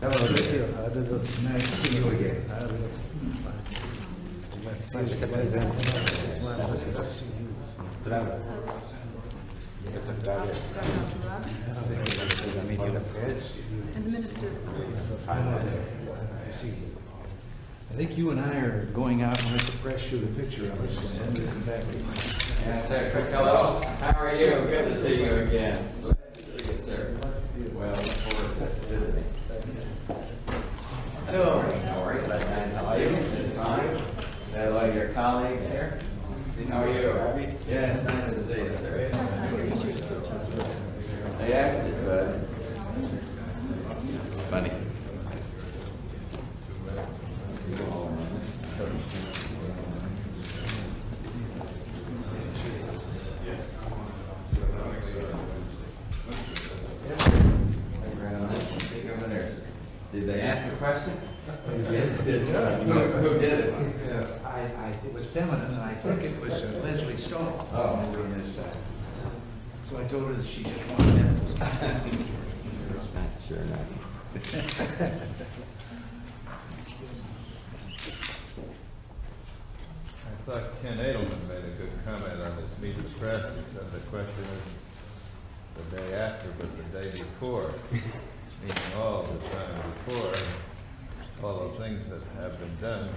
Hello there. Nice to see you again. And the minister. I think you and I are going out and let the press shoot a picture of us and then we'll come back. Yes, sir. Quick hello. How are you? Good to see you again. Glad to see you, sir. Well, look forward to visiting. Hello. How are you? Nice to see you. Just fine. Hello, your colleagues here. How are you? Yes, nice to see you, sir. They asked it, but it's funny. Did they ask the question? Who did it? It was feminine, and I think it was Leslie Stone over on this side. So I told her that she just wanted nipples. Sure enough. I thought Ken Edelman made a good comment on his meet the press. He said the question is the day after, but the day before. Meaning all the time before, all the things that have been done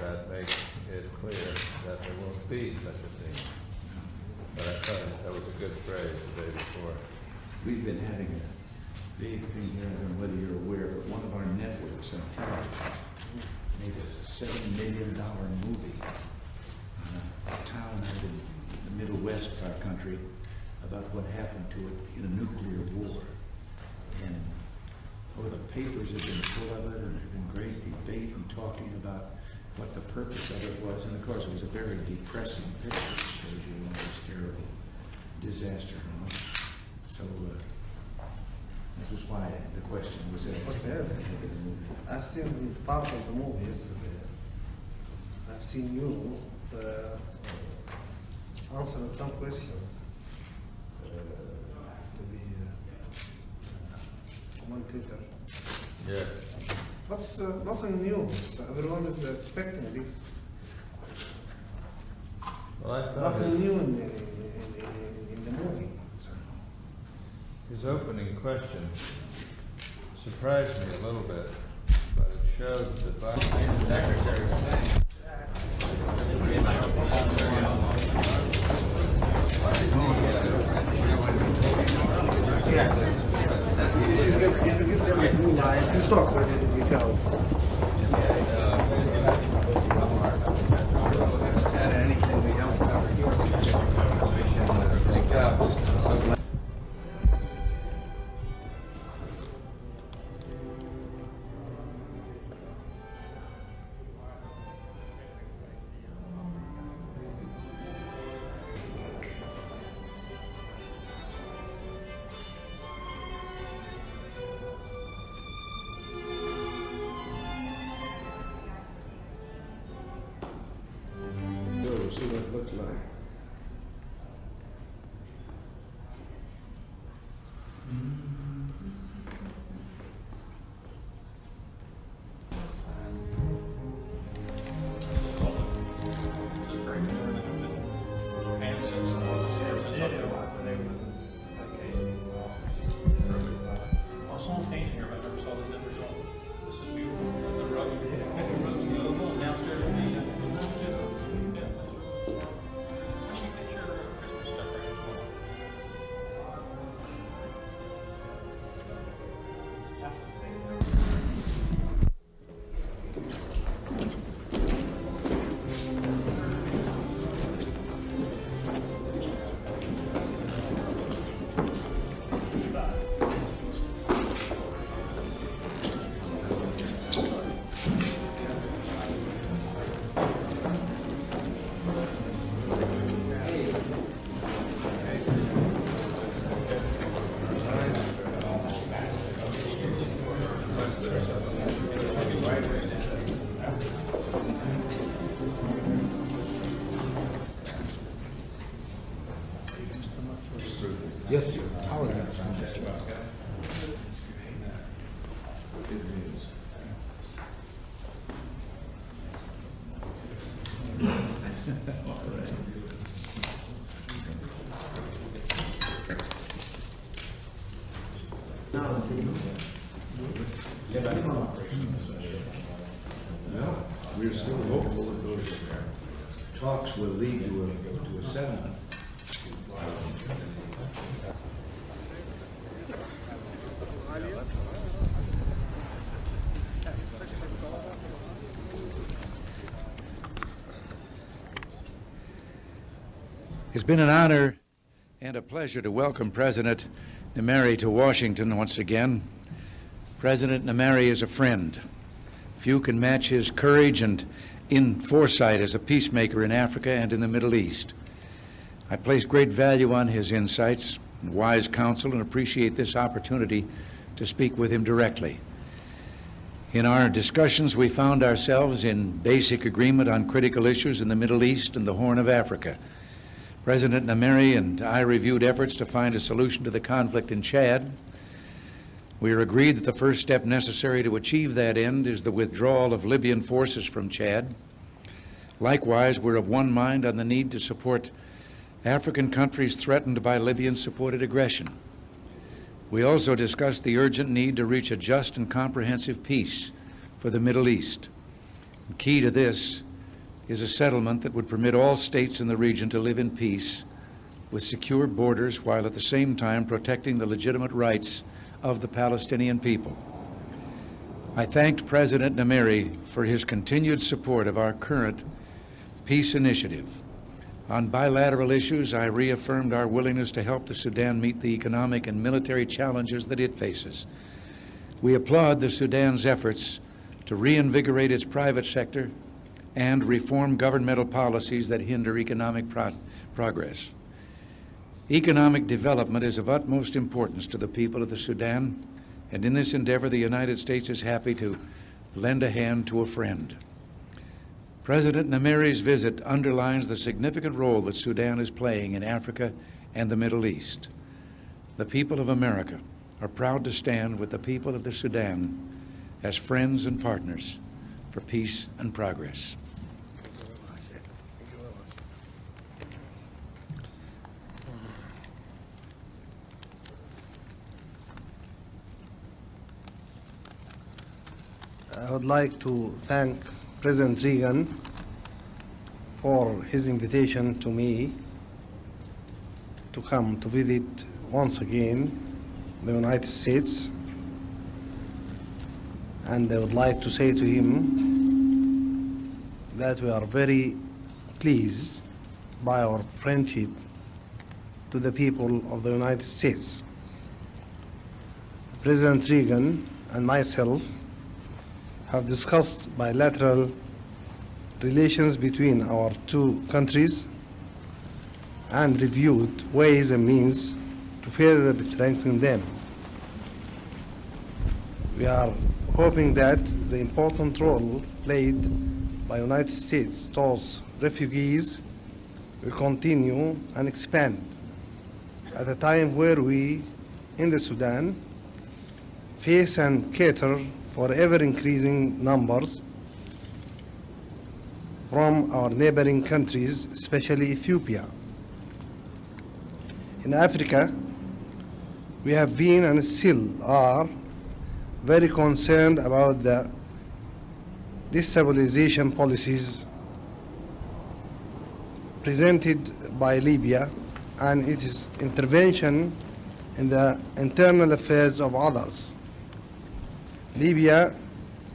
that make it clear that there won't be such a thing. But I thought that was a good phrase the day before. We've been having a big thing here, I don't know whether you're aware, but one of our networks on television made a $7 million movie on a town out in the Middle West of our country about what happened to it in a nuclear war. And the papers have been full of it, and there's been great debate and talking about what the purpose of it was. And of course, it was a very depressing picture. It shows you this terrible disaster. So this was why the question was asked. Yes, I've seen part of the movie yesterday. I've seen you answering some questions to be commentator. Yeah. But nothing new. So everyone is expecting this. Well, I thought Nothing new in the movie. his opening question surprised me a little bit, but it showed that the Secretary was saying. Yes. If you give them a green light, you talk about the details. Anything we don't cover here, we should take up. Well, we're still hopeful that those talks will lead to a settlement. It's been an honor and a pleasure to welcome President Nmeri to Washington once again. President Nmeri is a friend. Few can match his courage and foresight as a peacemaker in Africa and in the Middle East. I place great value on his insights and wise counsel and appreciate this opportunity to speak with him directly. In our discussions, we found ourselves in basic agreement on critical issues in the Middle East and the Horn of Africa. President Nmeri and I reviewed efforts to find a solution to the conflict in Chad. We are agreed that the first step necessary to achieve that end is the withdrawal of Libyan forces from Chad. Likewise, we're of one mind on the need to support African countries threatened by Libyan-supported aggression. We also discussed the urgent need to reach a just and comprehensive peace for the Middle East. And key to this is a settlement that would permit all states in the region to live in peace with secure borders while at the same time protecting the legitimate rights of the Palestinian people. I thanked President Nmeri for his continued support of our current peace initiative. On bilateral issues, I reaffirmed our willingness to help the Sudan meet the economic and military challenges that it faces. We applaud the Sudan's efforts to reinvigorate its private sector and reform governmental policies that hinder economic progress. Economic development is of utmost importance to the people of the Sudan, and in this endeavor, the United States is happy to lend a hand to a friend. President Nmeri's visit underlines the significant role that Sudan is playing in Africa and the Middle East. The people of America are proud to stand with the people of the Sudan as friends and partners for peace and progress. I would like to thank President Reagan for his invitation to me to come to visit once again the United States. And I would like to say to him that we are very pleased by our friendship to the people of the United States. President Reagan and myself have discussed bilateral relations between our two countries and reviewed ways and means to further strengthen them. We are hoping that the important role played by the United States towards refugees will continue and expand at a time where we, in the Sudan, face and cater for ever-increasing numbers from our neighboring countries, especially Ethiopia. In Africa, we have been and still are very concerned about the destabilization policies presented by Libya and its intervention in the internal affairs of others. Libya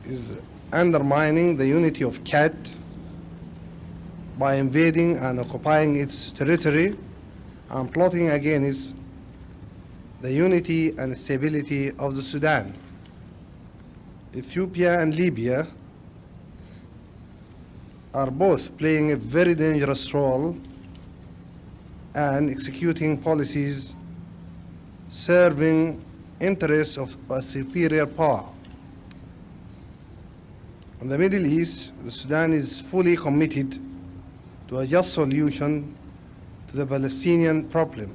is undermining the unity of Chad by invading and occupying its territory and plotting against the unity and stability of the Sudan. Ethiopia and Libya are both playing a very dangerous role and executing policies serving interests of a superior power. In the Middle East, the Sudan is fully committed to a just solution to the Palestinian problem.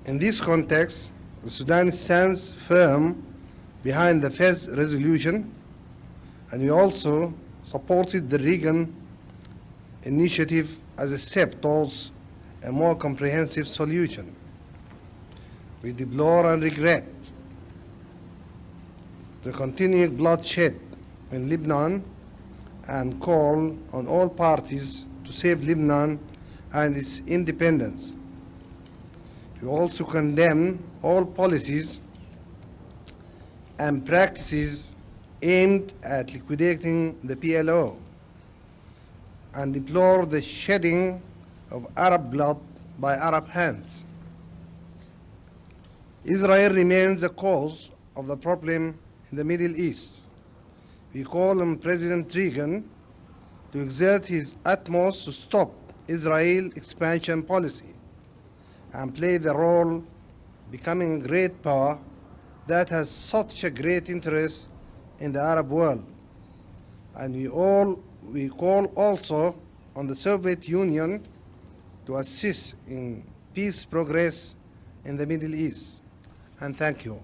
In this context, the Sudan stands firm behind the Fed's resolution, and we also supported the Reagan initiative as a step towards a more comprehensive solution. We deplore and regret the continuing bloodshed in Lebanon and call on all parties to save Lebanon and its independence. We also condemn all policies and practices aimed at liquidating the PLO and deplore the shedding of Arab blood by Arab hands. Israel remains the cause of the problem in the Middle East. We call on President Reagan to exert his utmost to stop Israel's expansion policy and play the role becoming a great power that has such a great interest in the Arab world. And we call also on the Soviet Union to assist in peace progress in the Middle East. And thank you.